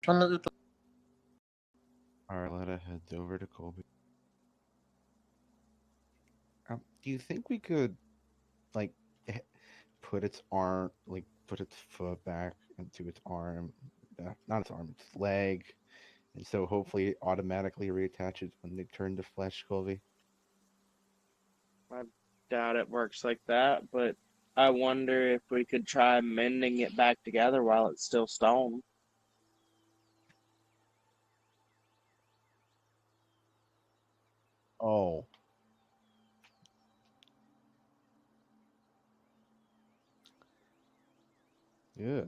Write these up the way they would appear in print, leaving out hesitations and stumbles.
Arletta heads over to Colby. Do you think we could, like, put its arm, like, put its foot back into its arm, not its arm, its leg, and so hopefully it automatically reattaches when they turn to flesh, Colby? I doubt it works like that, but I wonder if we could try mending it back together while it's still stone. Oh. Yeah.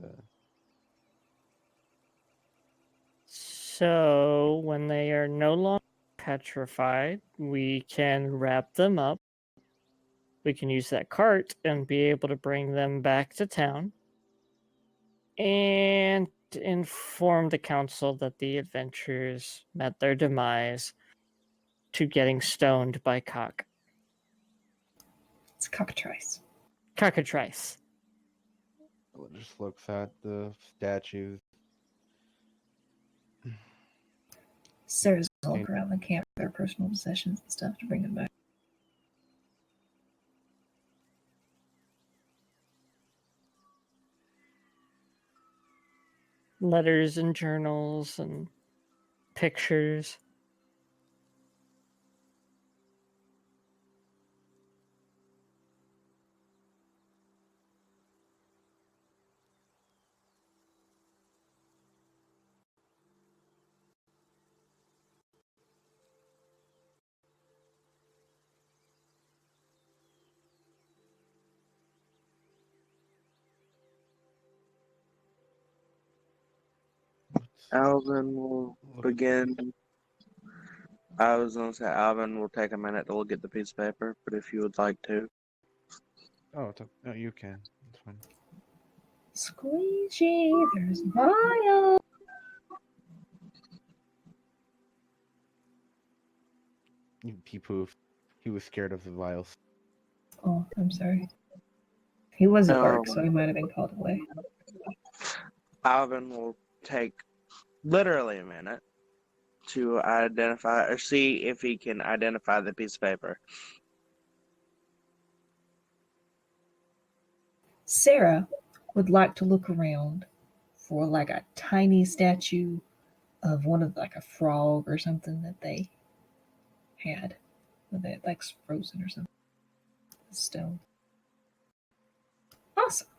So when they are no longer petrified, we can wrap them up. We can use that cart and be able to bring them back to town and inform the council that the adventurers met their demise to getting stoned by Cock. It's cockatrice. Cockatrice. It just looks at the statues. Sarah's gonna walk around the camp with their personal possessions and stuff to bring them back. Letters and journals and pictures. Alvin will begin. I was going to say Alvin will take a minute to look at the piece of paper, but if you would like to. Oh, no, you can. It's fine. Squeegee, there's Vile. He poofed. He was scared of the vials. Oh, I'm sorry. He was at work, Oh. so he might have been called away. Alvin will take literally a minute to identify or see if he can identify the piece of paper. Sarah would like to look around for like a tiny statue of one of like a frog or something that they had. That like frozen or something. Stone. Awesome.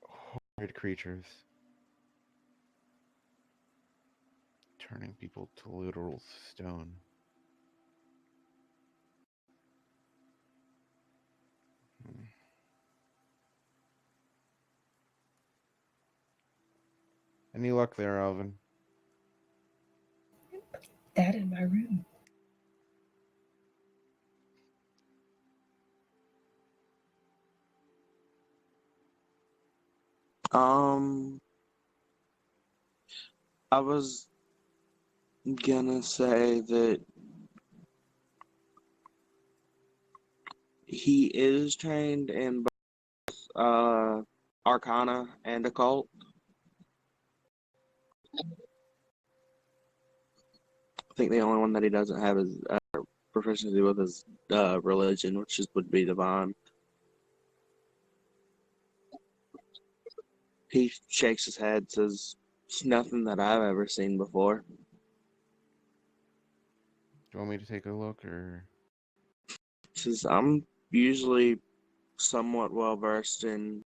Horrid creatures. Turning people to literal stone. Any luck there, Alvin? Put that in my room. I was gonna say that he is trained in both Arcana and Occult. I think the only one that he doesn't have is proficiency with is religion, which would be divine. He shakes his head, says, "It's nothing that I've ever seen before." Do you want me to take a look, or? Says, "I'm usually somewhat well versed in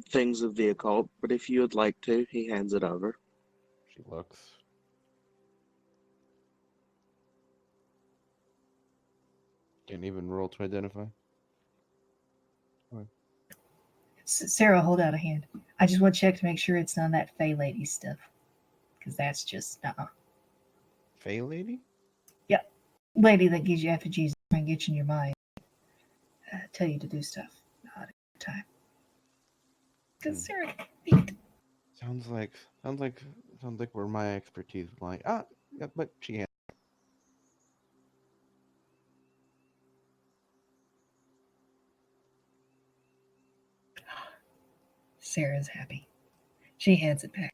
things of the occult, but if you would like to," he hands it over. She looks. Can't even roll to identify. Sarah, hold out a hand. I just want to check to make sure it's none of that Fey lady stuff. Because that's just, Fey lady? Yep. Lady that gives you effigies and gets in your mind. Tell you to do stuff. Not a good time. Because Sarah, Sounds like where my expertise lies. Yeah, but she has. Sarah's happy. She hands it back.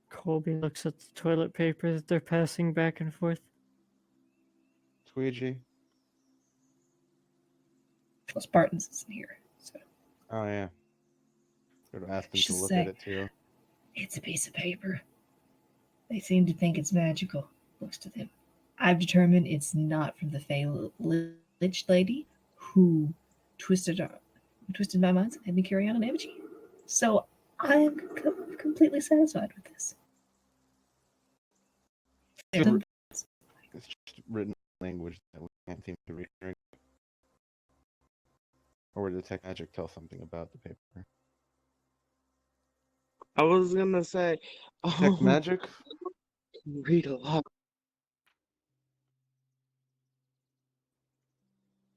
Colby looks at the toilet paper that they're passing back and forth. Squeegee. Well, Spartans isn't here, so Oh yeah. Could have asked him Just to look say- at it too. it's a piece of paper. They seem to think it's magical. Looks to them. I've determined it's not from the Fey Lich lady who twisted my mind and had me carry on an effigy. So I'm completely satisfied with this. It's just written language that we can't seem to read. Or would detect magic tell something about the paper? I was gonna say, Detect magic? read a lot.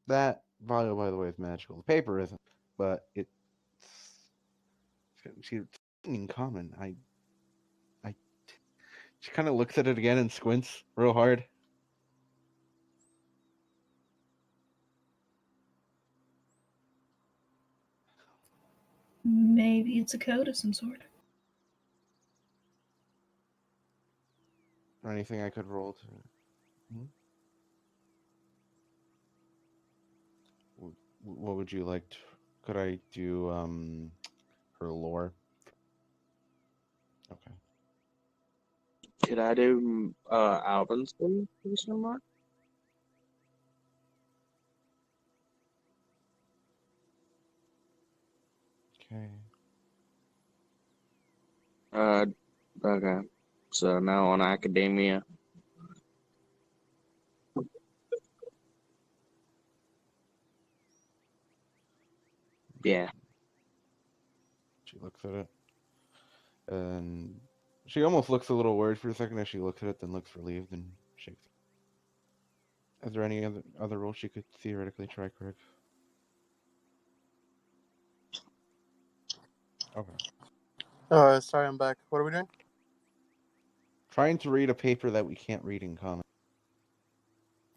That volume, by the way, is magical. The paper isn't, but it's in common. She kind of looks at it again and squints real hard. Maybe it's a code of some sort. Or anything I could roll to. What would you like to? Could I do her lore? Okay. Could I do Alvin's question mark? Okay. Okay. So now on academia. Yeah. She looks at it, and she almost looks a little worried for a second as she looks at it, then looks relieved and shakes. Is there any other role she could theoretically try, Craig? Okay. Sorry, I'm back. What are we doing? Trying to read a paper that we can't read in common.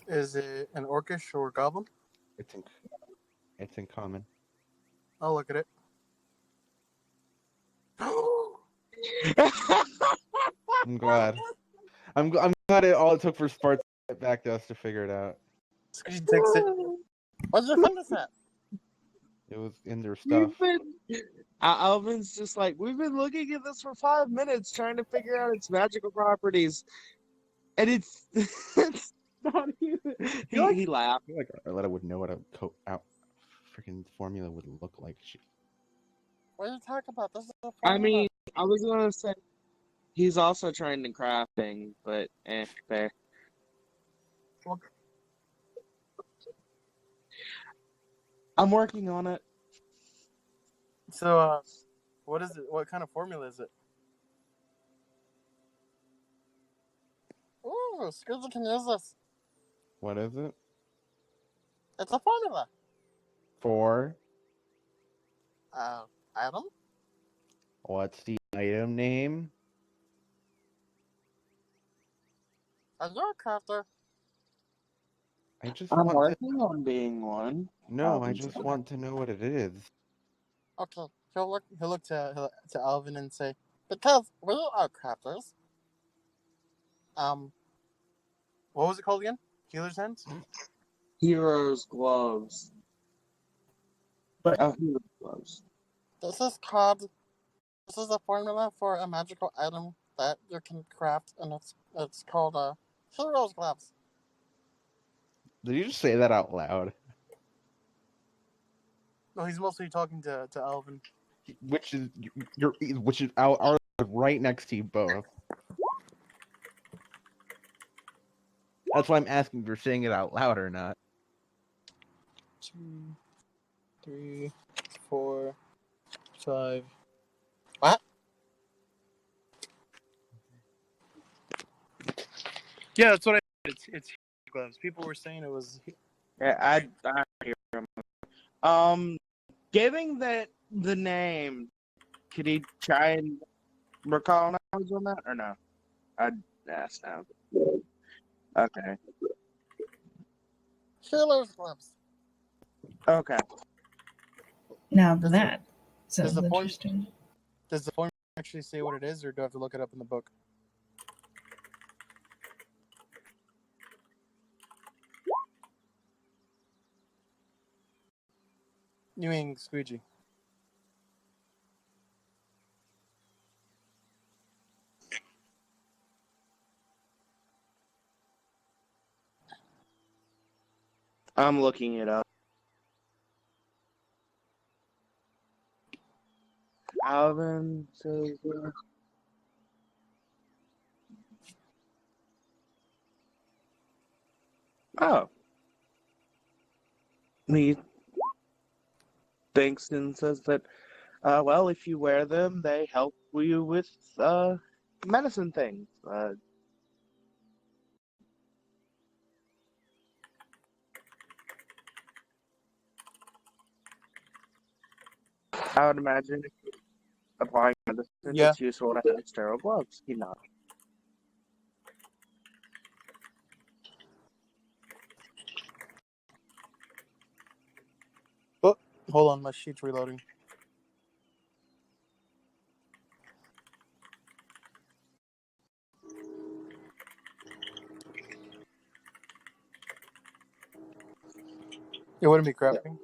Is it an orcish or goblin? It's in common. I'll look at it. I'm glad. I'm glad all it took for Sparta to get back to us to figure it out. Squeegee takes it. What's your find this at? It was in their stuff. Alvin's just like, we've been looking at this for 5 minutes trying to figure out its magical properties. And it's not even. He laughed. I feel like Arletta would know what a freaking formula would look like. What are you talking about? This is a I formula. mean, I was gonna say he's also trained in crafting, but fair. Well, I'm working on it. so, what is it? What kind of formula is it? Ooh, Squeegee can use this. What is it? It's a formula. For Item? what's the item name? As you're a crafter. I just I'm want working on being one. No, I just want to know what it is. Okay, he'll look to Alvin and say, because we are crafters. What was it called again? Healer's hands? Heroes gloves. But- Heroes gloves. This is a formula for a magical item that you can craft, and it's called Heroes Gloves. Did you just say that out loud? No, he's mostly talking to Alvin. Which is our right next to you both. That's why I'm asking if you're saying it out loud or not. 2, 3, 4, 5. What? Yeah, that's what I said. It's gloves. People were saying it was. Yeah, I hear him. Giving that the name, could he try and recall knowledge on that or no? I'd ask now. Okay. Healer's gloves. Okay. Now Does that does sounds the form interesting. does the form actually say what it is, or do I have to look it up in the book? You mean squeegee? I'm looking it up. Alvin says. Oh. He thinks and says that, well, if you wear them, they help you with medicine things. I would imagine applying medicine, Yeah. it's useful to have sterile gloves. He nodded. Oh, hold on, my sheet's reloading. It wouldn't be crafting.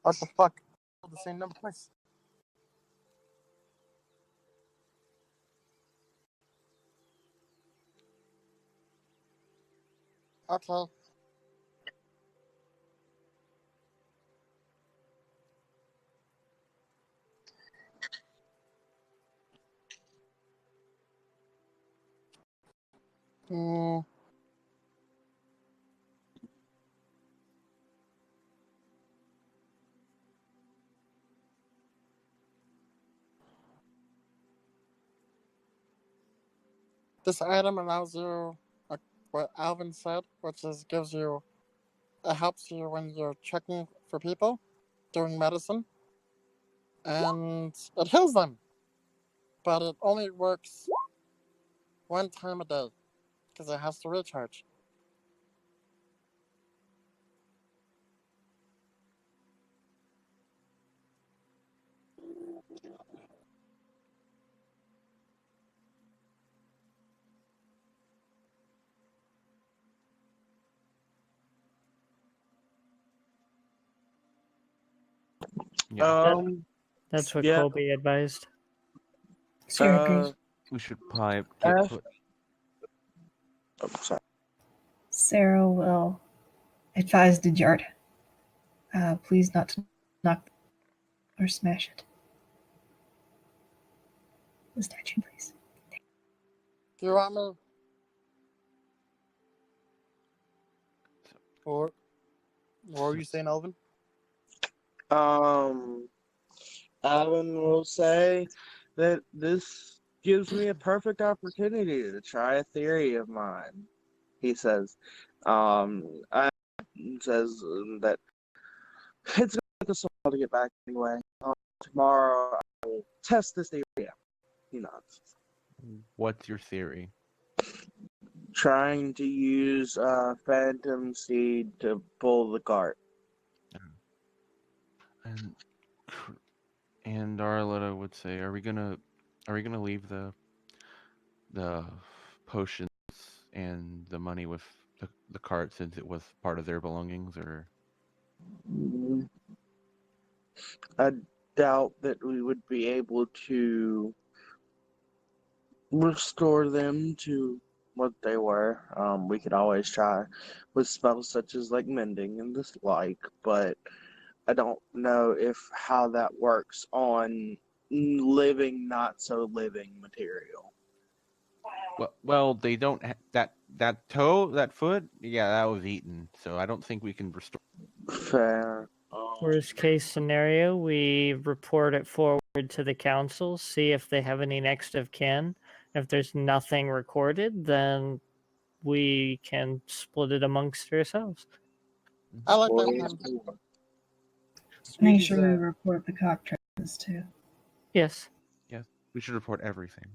What the fuck? The same number twice. Okay. Hmm. This item allows you, what Alvin said, which is gives you, it helps you when you're checking for people, doing medicine, and it heals them. But it only works one time a day because it has to recharge. Yeah, That's what Yeah. Colby advised. Sarah agrees. we should probably get Uh, put. oh, sorry. Sarah will advise Dejart, please not to knock or smash it. The statue, please. Do you want me? Or what were you saying, Alvin? Alvin will say that this gives me a perfect opportunity to try a theory of mine. He says, I says that it's going to take us a while to get back anyway. Tomorrow I will test this theory out. He nods. What's your theory? Trying to use Phantom Seed to pull the cart. And Arletta would say, are we gonna leave the potions and the money with the cart since it was part of their belongings, or? I doubt that we would be able to restore them to what they were. We could always try with spells such as like mending and this like, but I don't know if how that works on living, not so living material. Well, they don't that toe, that foot. Yeah, that was eaten, so I don't think we can restore. Fair. Worst case scenario, we report it forward to the council, see if they have any next of kin. If there's nothing recorded, then we can split it amongst ourselves. I like that Or- plan. Make Squeegee's, sure we report the cockatrices too. Yes. Yeah, we should report everything.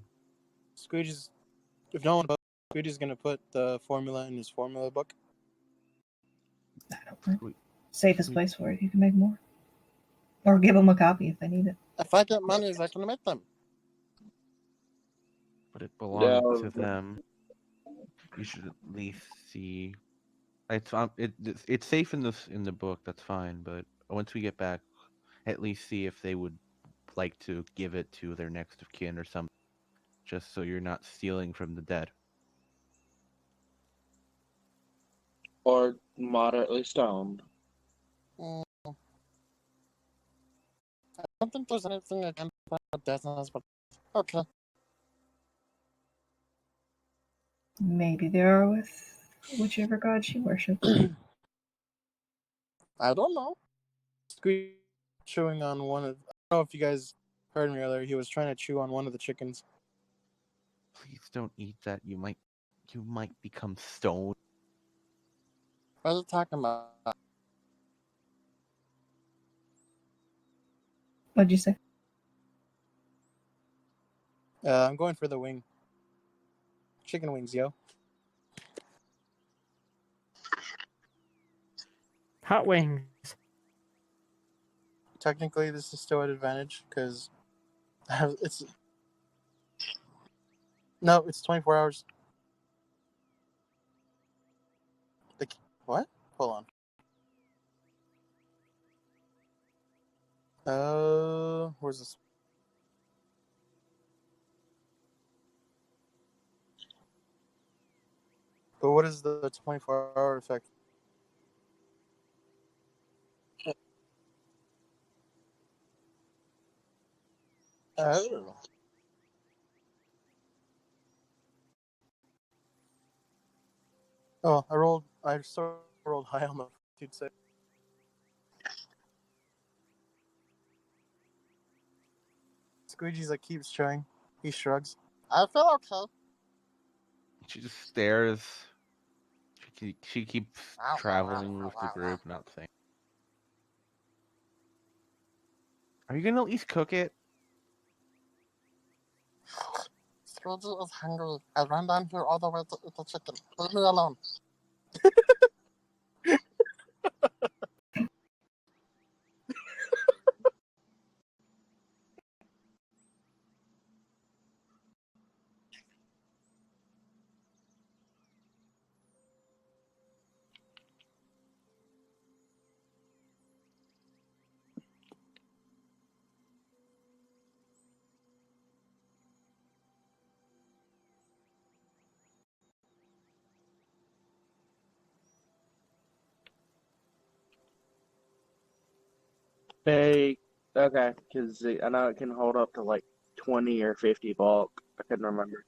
Squeegee's, if no one knows, Squeegee's gonna put the formula in his formula book. I don't know. We- Safest we- place for it. You can make more. Or give them a copy if they need it. If I get monies, I can make them. But it Yeah, belongs to them. You should at least see. It's safe in the book. That's fine. But once we get back, at least see if they would like to give it to their next of kin or something. Just so you're not stealing from the dead. or moderately stoned. Mm, I don't think there's anything against that business, but okay. Maybe they are with whichever god she worships. I don't know. Squeegee chewing on one of. I don't know if you guys heard me earlier. He was trying to chew on one of the chickens. Please don't eat that. You might become stoned. What are you talking about? What'd you say? I'm going for the wing. Chicken wings, yo. Hot wings. Technically, this is still an advantage because it's no, it's 24 hours. Like what? Hold on. Where's this? But what is the 24-hour effect? Oh. Oh, I still rolled high on the dude say. Squeegee's like keeps trying. He shrugs. I feel okay. She just stares. She keeps traveling with the group, not saying. Are you gonna at least cook it? Squeegee is hungry. I ran down here all the way to eat the chicken. Leave me alone. They okay, because I know it can hold up to like 20 or 50 bulk. I couldn't remember.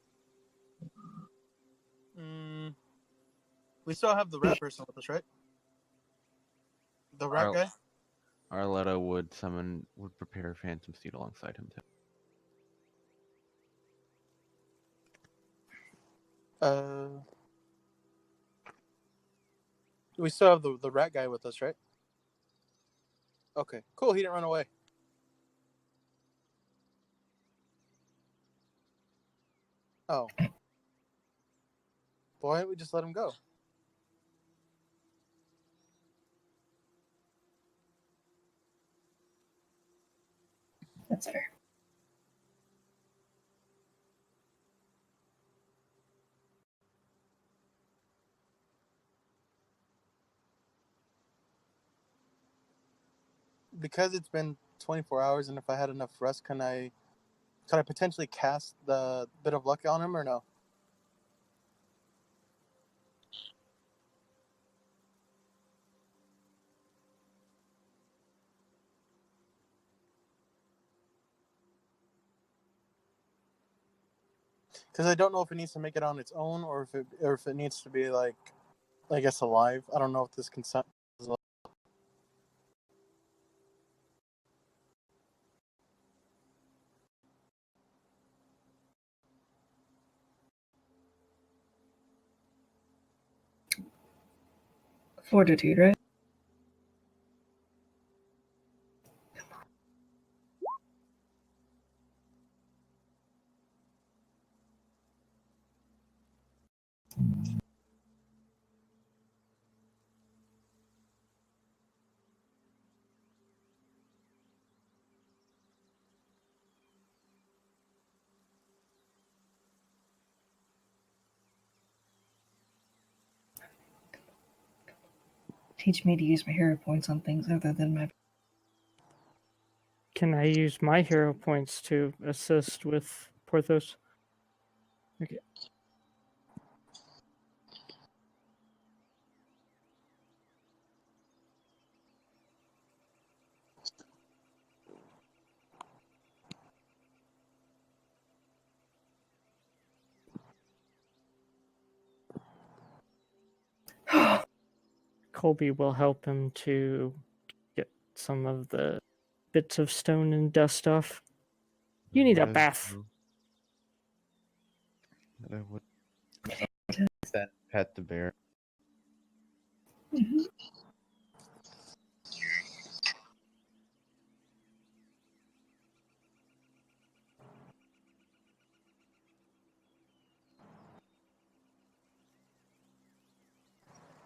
We still have the rat person with us, right? The rat guy? Arletta would prepare Phantom Steed alongside him too. We still have the rat guy with us, right? Okay, cool. He didn't run away. Oh. Why didn't we just let him go? That's fair. Because it's been 24 hours, and if I had enough rest, could I potentially cast the bit of luck on him or no? Because I don't know if it needs to make it on its own, or if it needs to be like, I guess, alive. I don't know if this consent is alive. Fortitude, right? Teach me to use my hero points on things other than my. Can I use my hero points to assist with Porthos? Okay. Colby will help him to get some of the bits of stone and dust off. You need a What is bath. that I would then pet the bear. Mhm.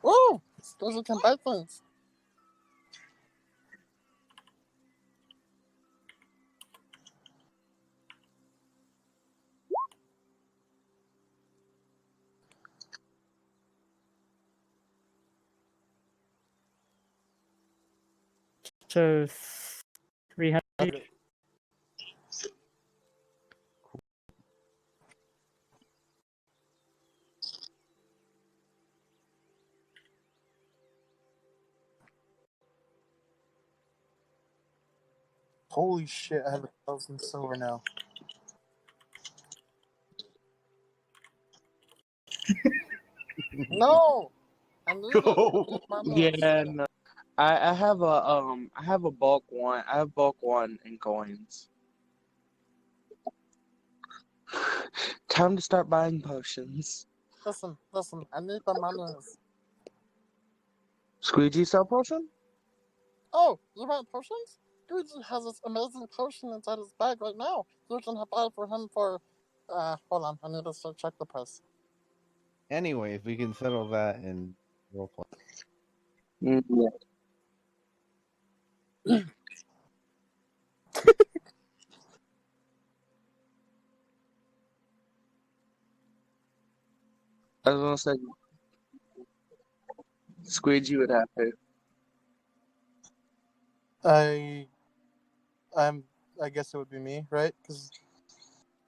Woo! Those you can buy things. So 300. Holy shit! I have 1,000 silver now. No, I need it. I need money. Yeah, no. I have a bulk one. I have bulk one in coins. Time to start buying potions. Listen. I need the money. Squeegee sell potion? Oh, you want potions? Luigi has this amazing potion inside his bag right now. You can buy it for him for. Hold on. I need to check the price. Anyways, we can settle that in roleplay. Yeah. I was gonna say Squeegee would have to. I guess it would be me, right? Because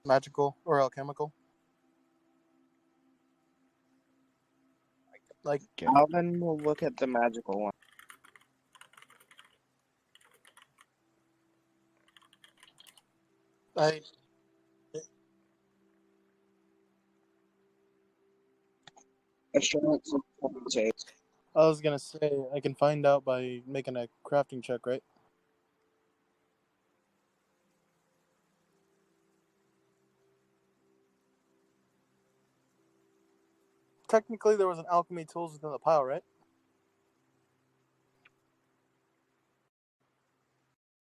magical or alchemical. Like, Yeah. Alvin will look at the magical one. I Assurance of chase. I was gonna say I can find out by making a crafting check, right? Technically, there was an alchemy tools within the pile, right?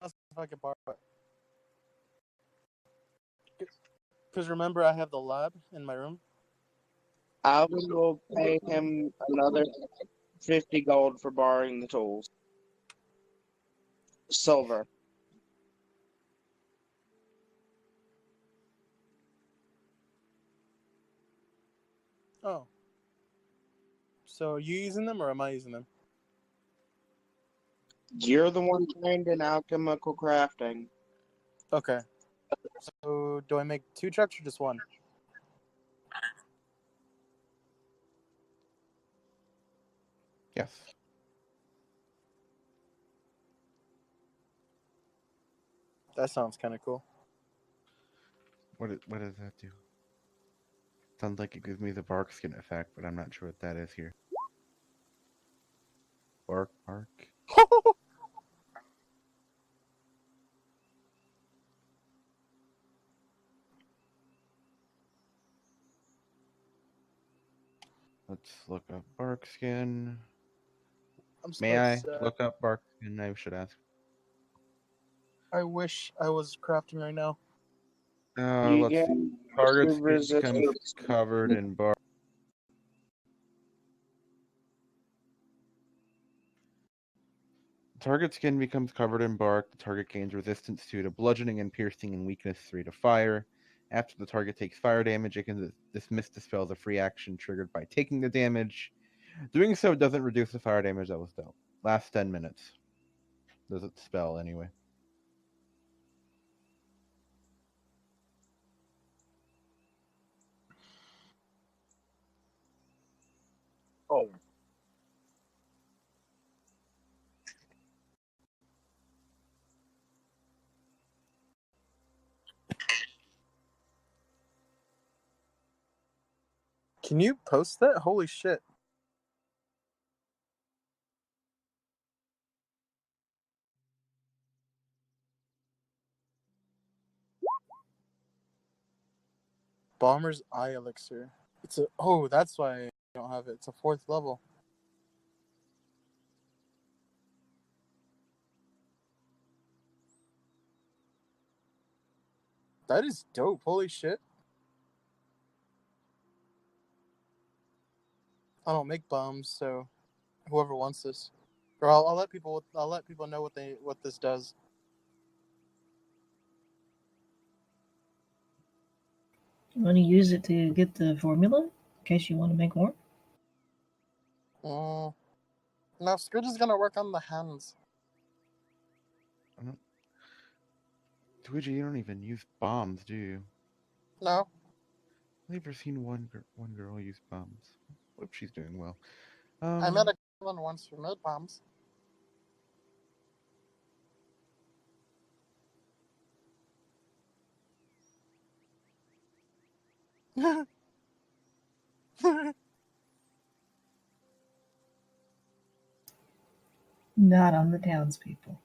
Let's see if I can borrow it. Because remember, I have the lab in my room. Alvin will pay him another 50 gold for borrowing the tools. Silver. Oh. So are you using them or am I using them? You're the one trained in alchemical crafting. Okay. So do I make 2 checks or just 1? Yes. That sounds kind of cool. What does that do? Sounds like it gives me the bark skin effect, but I'm not sure what that is here. Bark. Let's look up bark skin. I'm so May I sad. look up bark skin? I should ask. I wish I was crafting right now. You Let's get see. Target skin becomes resistance. covered in bark. Target skin becomes covered in bark. The target gains resistance 2 to bludgeoning and piercing and weakness 3 to fire. After the target takes fire damage, it can dismiss the spell as a free action triggered by taking the damage. Doing so doesn't reduce the fire damage that was dealt. Lasts 10 minutes. Does it spell anyway? Oh. Can you post that? Holy shit. Bomber's Eye Elixir. It's a that's why I don't have it. It's a 4th level. That is dope. Holy shit. I don't make bombs, so whoever wants this, or I'll let people know what this does. You want to use it to get the formula in case you want to make more? No, Scourge is gonna work on the hands. Luigi, you don't even use bombs, do you? No. I've never seen one girl use bombs. Hope she's doing well. I met a girl once who made bombs. Not on the townspeople.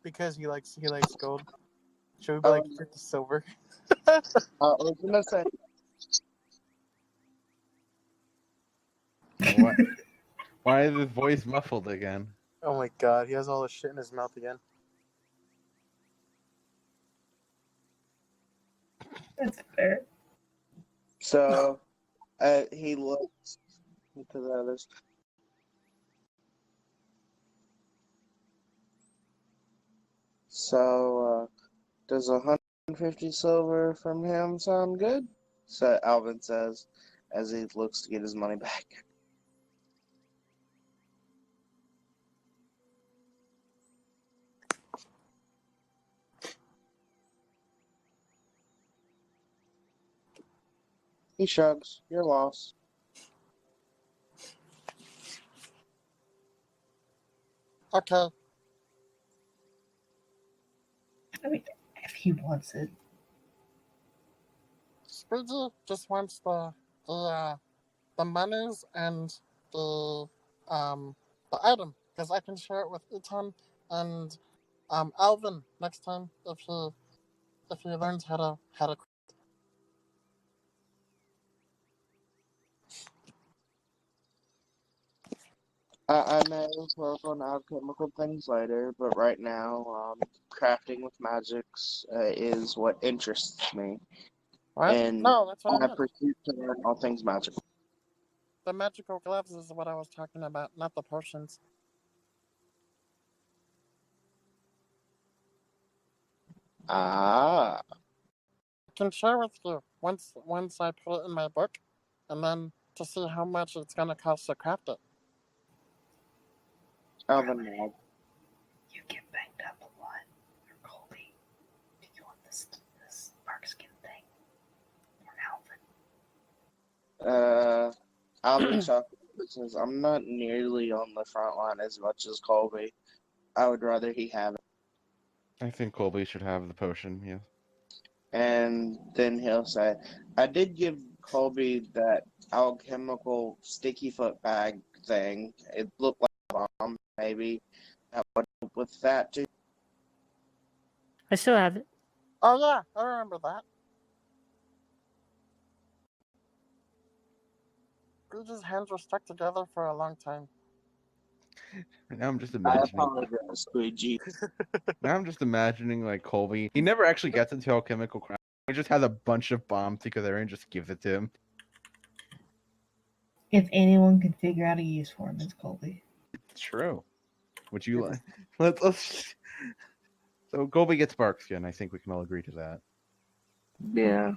Because he likes gold. Should we be like the silver? I was gonna say, What? Why is his voice muffled again? Oh my god, he has all this shit in his mouth again. That's fair. so he looks to the others. So, does 150 silver from him sound good? So Alvin says, as he looks to get his money back. He shrugs. Your loss. Okay. I mean, if he wants it. Squeegee just wants the monies and the item, because I can share it with Eton and Alvin next time if he learns how to. I may work on alchemical things later, but right now, crafting with magics is what interests me. What? And No, that's what I I meant. pursue to learn all things magical. The magical gloves is what I was talking about, not the potions. Ah, I can share with you once I put it in my book, and then to see how much it's gonna cost to craft it. Alvin nods. You get banged up a lot. Or Colby. Do you want this bark skin thing? Or Alvin? Alvin chuckles and says, I'm not nearly on the front line as much as Colby. I would rather he have it. I think Colby should have the potion, yes. And then he'll say, I did give Colby that alchemical sticky foot bag thing. It looked like a bomb, maybe. That would help with that too. I still have it. Oh yeah, I remember that. Guju's hands were stuck together for a long time. Now I'm just I imagining. apologize, Squeegee. Now I'm just imagining like Colby. He never actually gets into alchemical craft. He just has a bunch of bombs because everyone just gives it to him. If anyone can figure out a use for him, it's Colby. It's true. Would you like? Let's. So Colby gets bark skin. I think we can all agree to that. Yeah.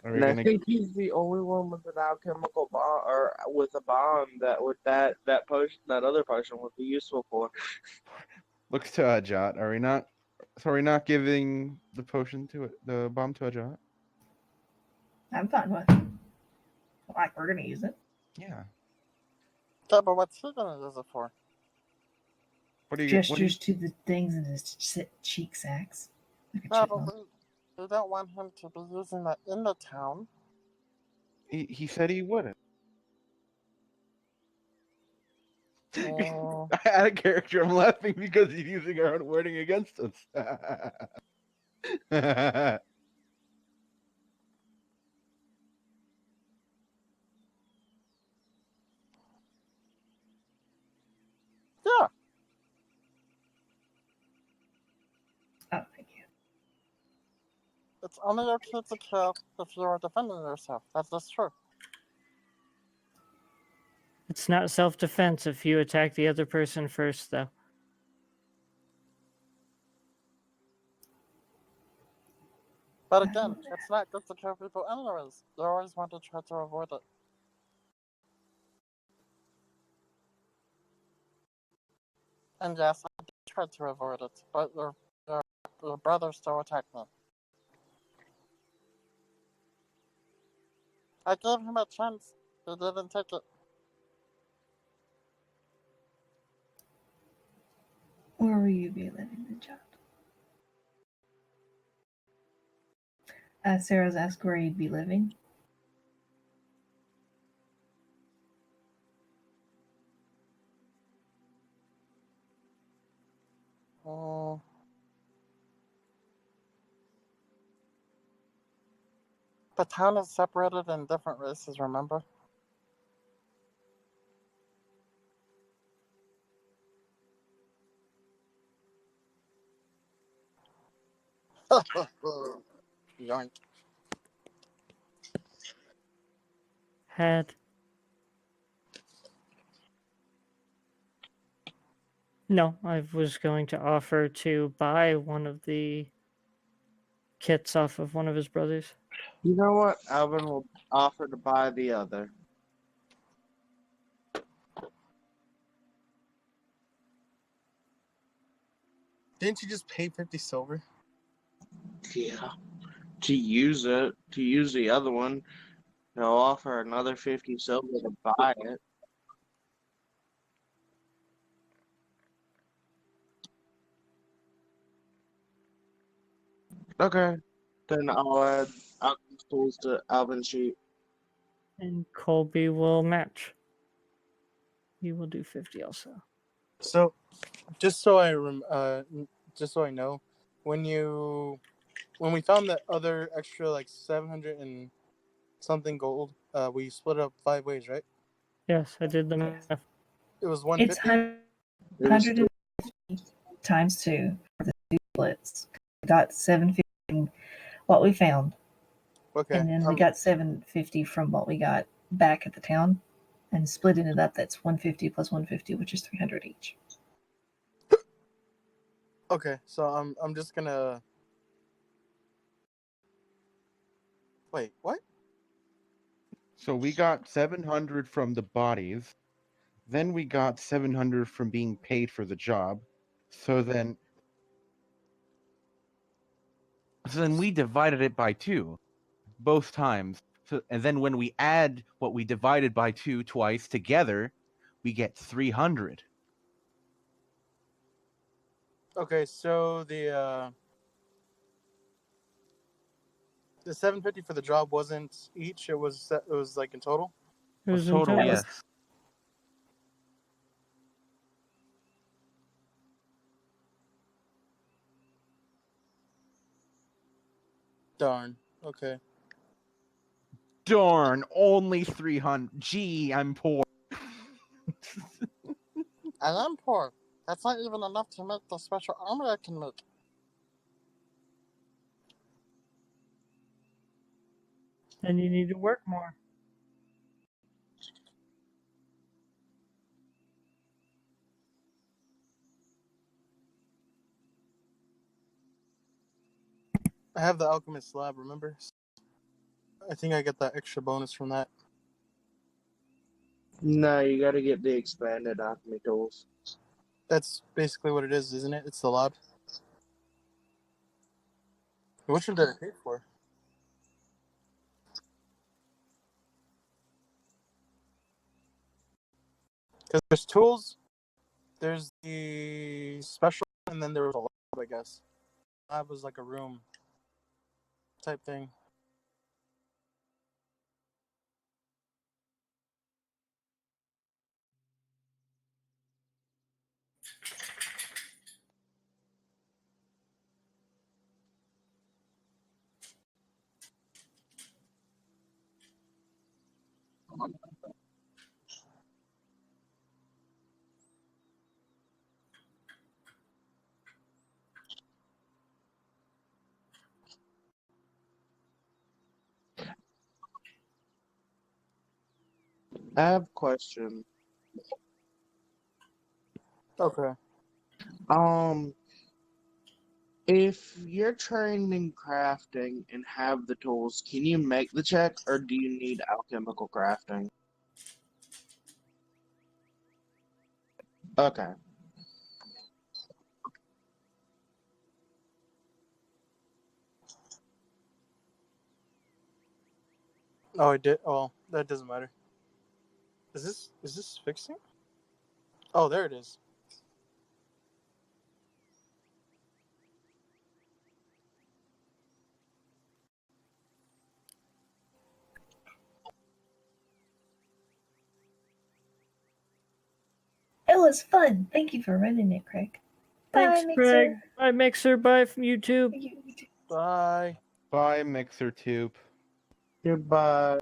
Are we And I gonna? think he's the only one with an alchemical bomb, or with a bomb that potion, that other potion would be useful for. Looks to Jot. Are we not? So are we not giving the potion to it, the bomb to Jot? I'm fine with it. Like, we're going to use it. Yeah. Yeah, but what's he gonna use it for? What do you? Gestures to the things in his cheek sacks. Like a Yeah, but chipmunk. we don't want him to be using that in the town. He said he wouldn't. Oh. Out of character, I'm laughing because he's using our own wording against us. Yeah, Oh, thank you. it's only okay to kill if you are defending yourself. That is true. It's not self-defense if you attack the other person first, though. But again, it's not good to kill people anyways. You always want to try to avoid it. And yes, I did try to avoid it, but your brother still attacked me. I gave him a chance. He didn't take it. Where will you be living, the child? Sarah's asked where you'd be living. Mm. The town is separated in different races, remember? Yoink. Had. No, I was going to offer to buy one of the kits off of one of his brothers. You know what? Alvin will offer to buy the other. Didn't you just pay 50 silver? Yeah. To use it, to use the other one, he'll offer another 50 silver to buy it. Okay. Then I'll add Alvin's tools to Alvin's sheet. And Colby will match. He will do 50 also. So, just so I know, when we found that other extra like 700 and something gold, we split it up 5 ways, right? Yes, I did the math. It was It's 150. 150 times 2 for the 2 splits. We got 750 what we found. Okay. And then we got 750 from what we got back at the town. And splitting it up, that's 150 plus 150, which is 300 each. Okay, so I'm just gonna wait. What? So we got 700 from the bodies. Then we got 700 from being paid for the job. So then we divided it by 2 both times. So, and then when we add what we divided by 2 twice together, we get 300. Okay, so the 750 for the job wasn't each. It was like in total. It was in Total, total. yes. Darn. Okay. Darn, only 300. Gee, I'm poor. I am poor. That's not even enough to make the special armor I can make. Then you need to work more. I have the alchemist lab. Remember? I think I get that extra bonus from that. No, you got to get the expanded alchemy tools. That's basically what it is, isn't it? It's the lab. Which one did I pay for? Because there's tools, there's the special, and then there was a lab, I guess. Lab was like a room type thing. I have a question. Okay. If you're trained in crafting and have the tools, can you make the check, or do you need alchemical crafting? Okay. Oh, I did. Oh, that doesn't matter. Is this fixing? Oh, there it is. It was fun. Thank you for running it, Craig. Thanks, Bye, Craig. Mixer. Bye, Mixer. Bye from YouTube. Bye. Bye, Mixer Tube. Goodbye.